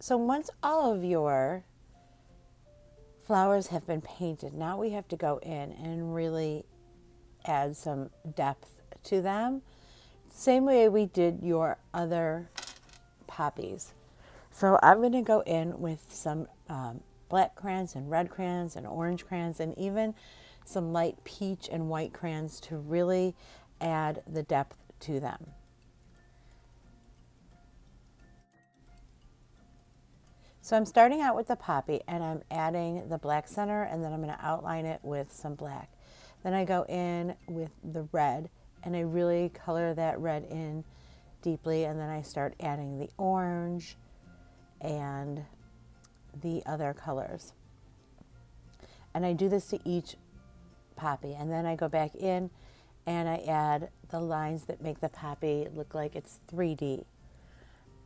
So once all of your flowers have been painted, now we have to go in and really add some depth to them. Same way we did your other poppies. So I'm going to go in with some black crayons and red crayons and orange crayons and even some light peach and white crayons to really add the depth to them. So I'm starting out with the poppy and I'm adding the black center and then I'm going to outline it with some black. Then I go in with the red and I really color that red in deeply, and then I start adding the orange and the other colors. And I do this to each poppy, and then I go back in and I add the lines that make the poppy look like it's 3D.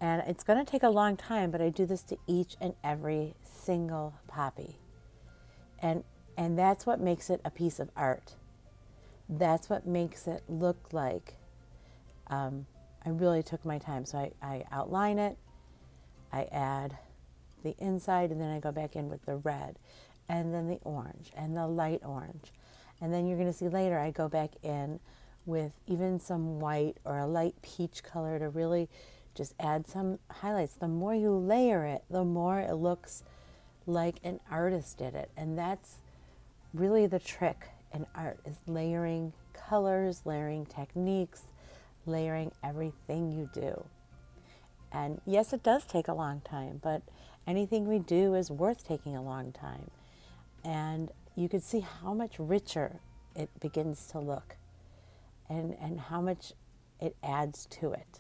And it's going to take a long time, but I do this to each and every single poppy. And that's what makes it a piece of art. That's what makes it look like I really took my time. So I outline it, I add the inside, and then I go back in with the red, and then the orange, and the light orange. And then you're going to see later I go back in with even some white or a light peach color to really just add some highlights. The more you layer it, the more it looks like an artist did it. And that's really the trick in art, is layering colors, layering techniques, layering everything you do. And yes, it does take a long time, but anything we do is worth taking a long time. And you can see how much richer it begins to look and how much it adds to it.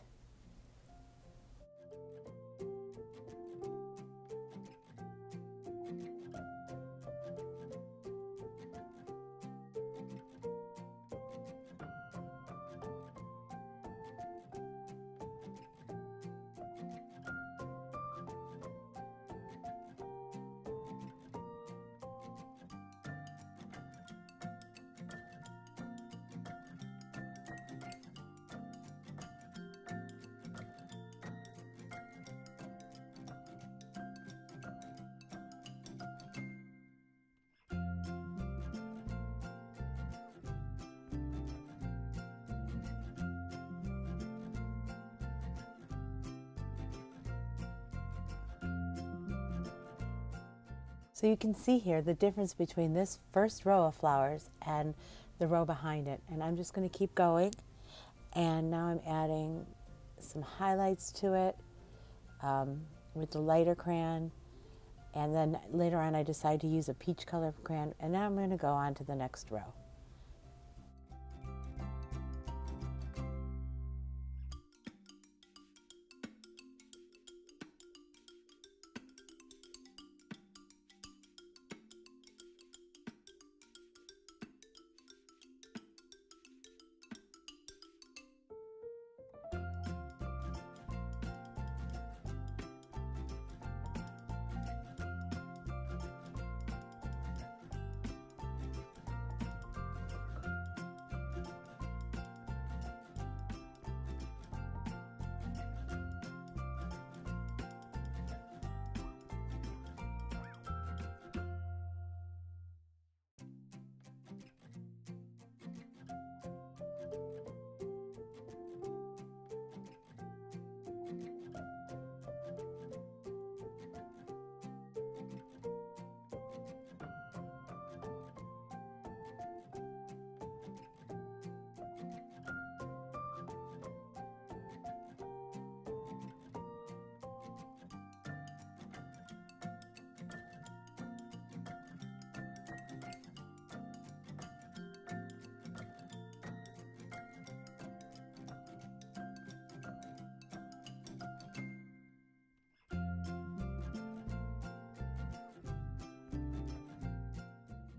So you can see here the difference between this first row of flowers and the row behind it. And I'm just going to keep going. And now I'm adding some highlights to it with the lighter crayon. And then later on I decide to use a peach color crayon. And now I'm going to go on to the next row.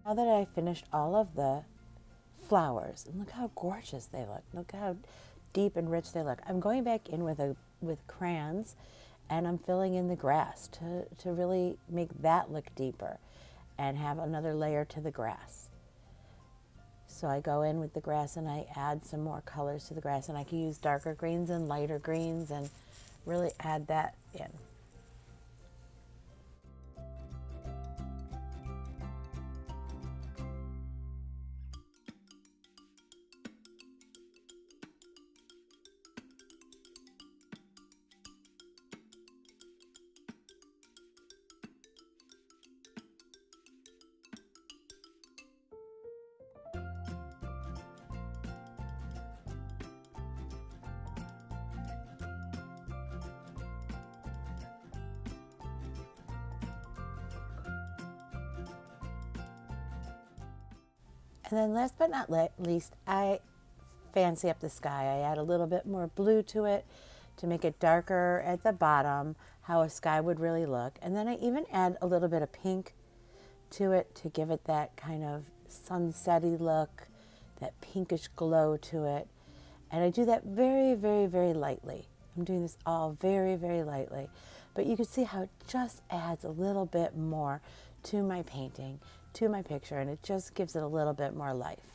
Now that I finished all of the flowers, and look how gorgeous they look. Look how deep and rich they look. I'm going back in with crayons, and I'm filling in the grass to really make that look deeper and have another layer to the grass. So I go in with the grass and I add some more colors to the grass, and I can use darker greens and lighter greens and really add that in. And then last but not least, I fancy up the sky. I add a little bit more blue to it to make it darker at the bottom, how a sky would really look. And then I even add a little bit of pink to it to give it that kind of sunsetty look, that pinkish glow to it. And I do that very, very, very lightly. I'm doing this all very, very lightly. But you can see how it just adds a little bit more to my painting, to my picture, and it just gives it a little bit more life.